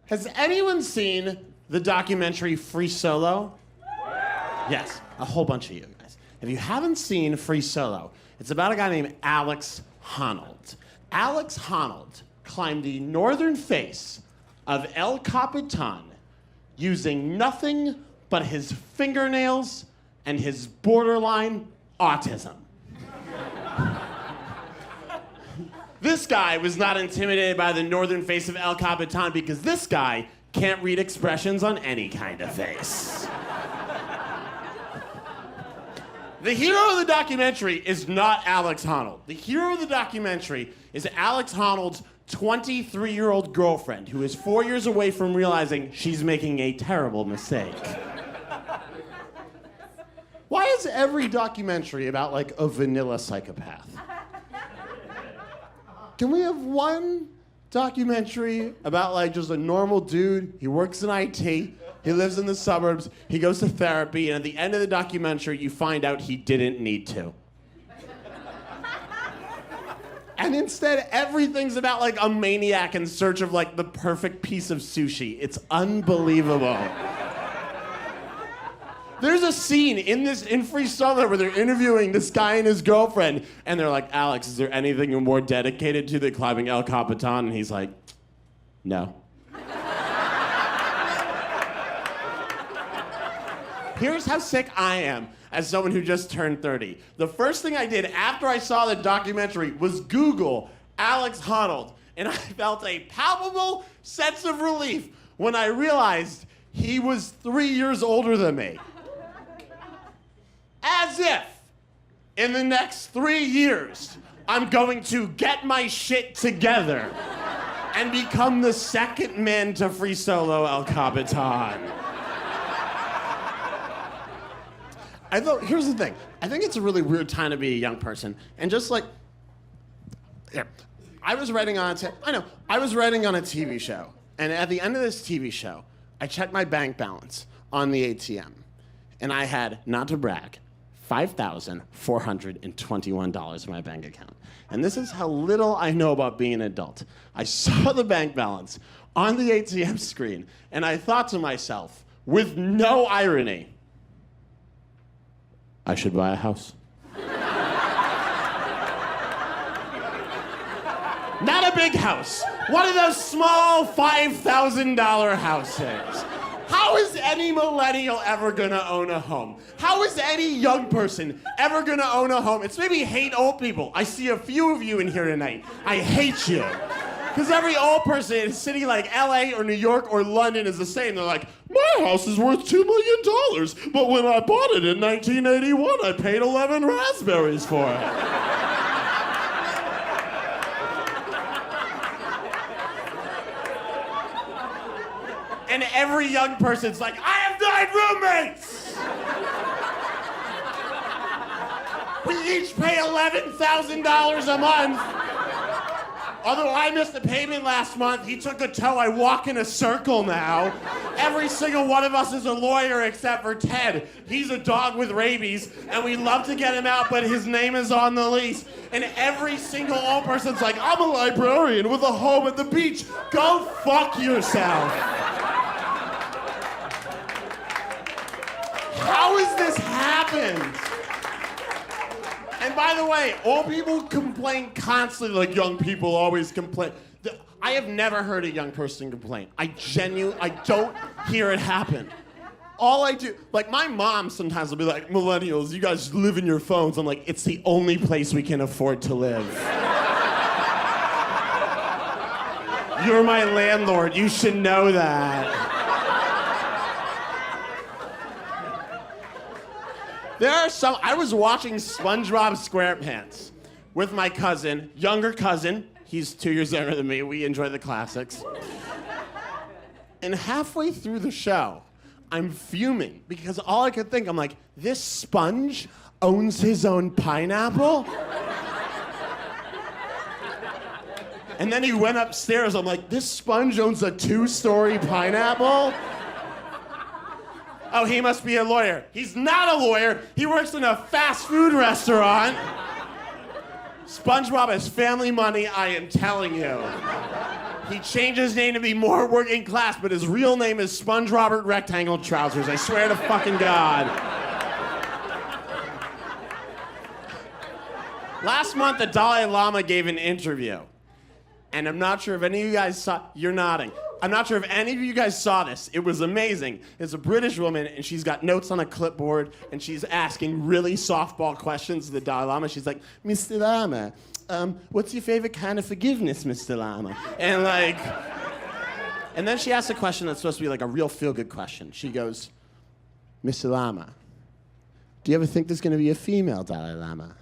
Has anyone seen the documentary Free Solo? Yes, a whole bunch of you guys. If you haven't seen Free Solo, it's about a guy named Alex Honnold. Alex Honnold climbed the northern face of El Capitan using nothing but his fingernails and his borderline autism. This guy was not intimidated by the northern face of El Capitan because this guy can't read expressions on any kind of face. The hero of the documentary is not Alex Honnold. The hero of the documentary is Alex Honnold's 23-year-old girlfriend who is 4 years away from realizing she's making a terrible mistake. Why is every documentary about, like, a vanilla psychopath? Can we have one documentary about, like, just a normal dude? He works in IT, he lives in the suburbs, he goes to therapy, and at the end of the documentary, you find out he didn't need to. And instead, everything's about, like, a maniac in search of, like, the perfect piece of sushi. It's unbelievable. There's a scene in Free Solo where they're interviewing this guy and his girlfriend, and they're like, Alex, is there anything you're more dedicated to than climbing El Capitan? And he's like, no. Here's how sick I am as someone who just turned 30. The first thing I did after I saw the documentary was Google Alex Honnold, and I felt a palpable sense of relief when I realized he was 3 years older than me. As if, in the next 3 years, I'm going to get my shit together and become the second man to Free Solo El Capitan. Here's the thing. I think it's a really weird time to be a young person. And just like, yeah, I was writing on a TV show. And at the end of this TV show, I checked my bank balance on the ATM. And I had, not to brag, $5,421 in my bank account. And this is how little I know about being an adult. I saw the bank balance on the ATM screen, and I thought to myself, with no irony, I should buy a house. Not a big house. One of those small $5,000 houses. How is any millennial ever gonna own a home? How is any young person ever gonna own a home? It's maybe hate old people. I see a few of you in here tonight. I hate you. Because every old person in a city like LA or New York or London is the same. They're like, my house is worth $2 million, but when I bought it in 1981, I paid 11 raspberries for it. And every young person's like, I have 9 roommates! We each pay $11,000 a month. Although I missed a payment last month, he took a tow, I walk in a circle now. Every single one of us is a lawyer except for Ted. He's a dog with rabies, and we love to get him out, but his name is on the lease. And every single old person's like, I'm a librarian with a home at the beach. Go fuck yourself. How has this happened? And by the way, old people complain constantly, like young people always complain. I have never heard a young person complain. I don't hear it happen. All I do, like my mom sometimes will be like, millennials, you guys live in your phones. I'm like, it's the only place we can afford to live. You're my landlord, you should know that. I was watching SpongeBob SquarePants with my cousin, younger cousin. He's 2 years younger than me. We enjoy the classics. And halfway through the show, I'm fuming because all I could think, I'm like, this sponge owns his own pineapple? And then he went upstairs. I'm like, this sponge owns a 2-story pineapple? Oh, he must be a lawyer. He's not a lawyer. He works in a fast food restaurant. SpongeBob has family money, I am telling you. He changed his name to be more working class, but his real name is Sponge Robert Rectangle Trousers. I swear to fucking God. Last month, the Dalai Lama gave an interview. And I'm not sure if any of you guys saw, you're nodding. I'm not sure if any of you guys saw this. It was amazing. It's a British woman, and she's got notes on a clipboard, and she's asking really softball questions to the Dalai Lama. She's like, Mr. Lama, what's your favorite kind of forgiveness, Mr. Lama? And then she asks a question that's supposed to be like a real feel-good question. She goes, Mr. Lama, do you ever think there's going to be a female Dalai Lama?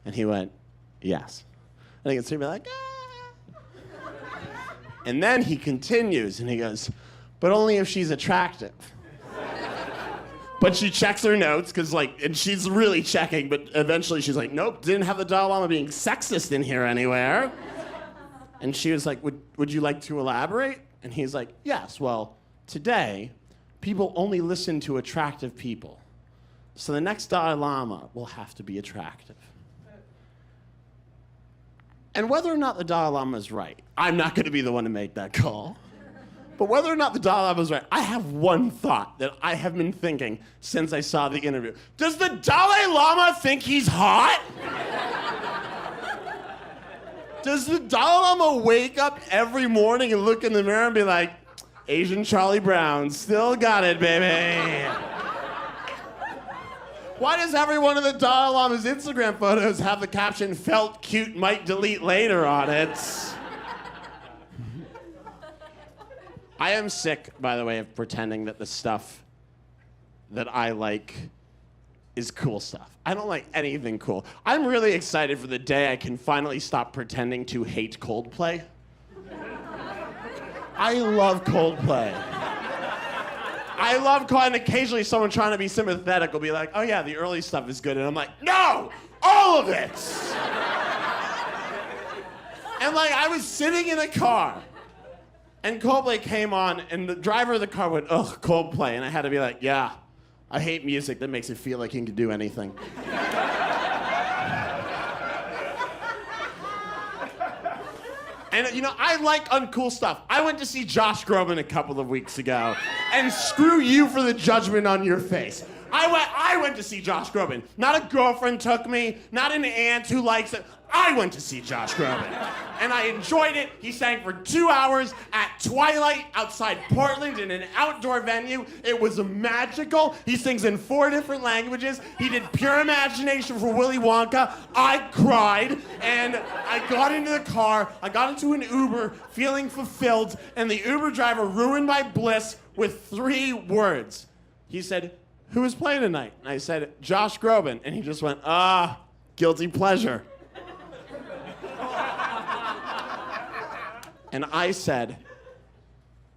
And he went, yes. And I can see him like, ah. And then he continues, and he goes, but only if she's attractive. But she checks her notes, and she's really checking, but eventually she's like, nope, didn't have the Dalai Lama being sexist in here anywhere. And she was like, would you like to elaborate? And he's like, yes, well, today, people only listen to attractive people. So the next Dalai Lama will have to be attractive. And whether or not the Dalai Lama is right, I'm not going to be the one to make that call. But whether or not the Dalai Lama is right, I have one thought that I have been thinking since I saw the interview. Does the Dalai Lama think he's hot? Does the Dalai Lama wake up every morning and look in the mirror and be like, Asian Charlie Brown, still got it, baby? Why does every one of the Dalai Lama's Instagram photos have the caption, felt cute, might delete later on it? I am sick, by the way, of pretending that the stuff that I like is cool stuff. I don't like anything cool. I'm really excited for the day I can finally stop pretending to hate Coldplay. I love Coldplay. I love calling occasionally someone trying to be sympathetic will be like, oh yeah, the early stuff is good. And I'm like, no, all of it. And I was sitting in a car and Coldplay came on and the driver of the car went, ugh, Coldplay. And I had to be like, yeah, I hate music that makes it feel like you can do anything. And, I like uncool stuff. I went to see Josh Groban a couple of weeks ago, and screw you for the judgment on your face. I went to see Josh Groban. Not a girlfriend took me, not an aunt who likes it. I went to see Josh Groban. And I enjoyed it. He sang for 2 hours at twilight outside Portland in an outdoor venue. It was magical. He sings in 4 different languages. He did Pure Imagination for Willy Wonka. I cried. And I got into the car. I got into an Uber feeling fulfilled. And the Uber driver ruined my bliss with 3 words. He said, who is playing tonight? And I said, Josh Groban. And he just went, guilty pleasure. And I said,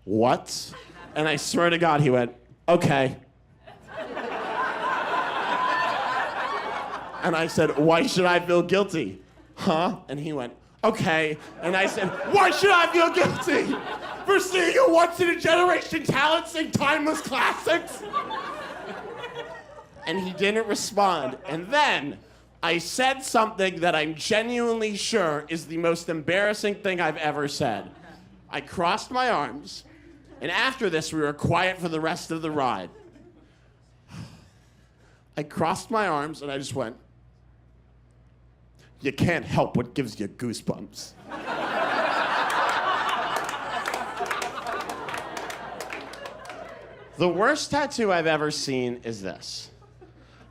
what? And I swear to God, he went, okay. And I said, why should I feel guilty? Huh? And he went, okay. And I said, why should I feel guilty? For seeing a once-in-a-generation talent sing timeless classics? And he didn't respond. And then I said something that I'm genuinely sure is the most embarrassing thing I've ever said. I crossed my arms, and after this, we were quiet for the rest of the ride. I crossed my arms, and I just went, you can't help what gives you goosebumps. The worst tattoo I've ever seen is this.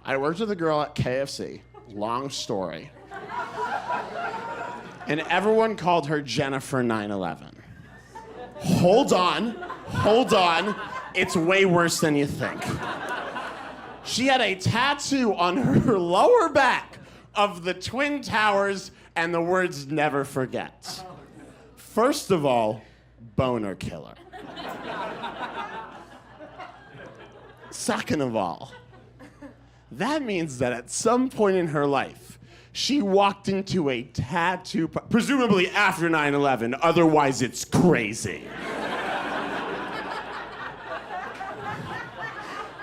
I worked with a girl at KFC. Long story. And everyone called her Jennifer 9/11. Hold on. It's way worse than you think. She had a tattoo on her lower back of the Twin Towers and the words never forget. First of all, boner killer. Second of all, that means that at some point in her life, she walked into a tattoo, presumably after 9/11, otherwise it's crazy.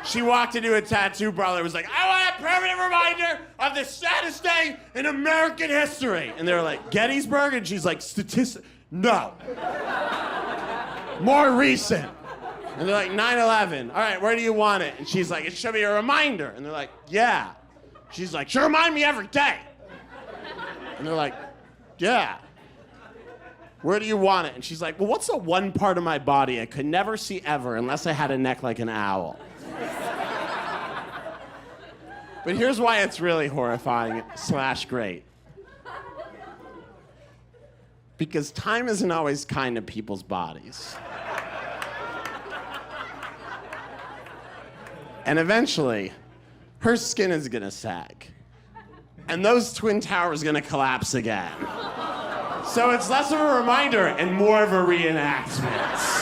She walked into a tattoo parlor and was like, I want a permanent reminder of the saddest day in American history. And they were like, Gettysburg? And she's like, No. More recent. And they're like, 9/11. All right, where do you want it? And she's like, it should be a reminder. And they're like, yeah. She's like, should remind me every day. And they're like, yeah. Where do you want it? And she's like, well, what's the one part of my body I could never see ever unless I had a neck like an owl? But here's why it's really horrifying / great. Because time isn't always kind to people's bodies. And eventually, her skin is gonna sag. And those twin towers are gonna collapse again. So it's less of a reminder and more of a reenactment.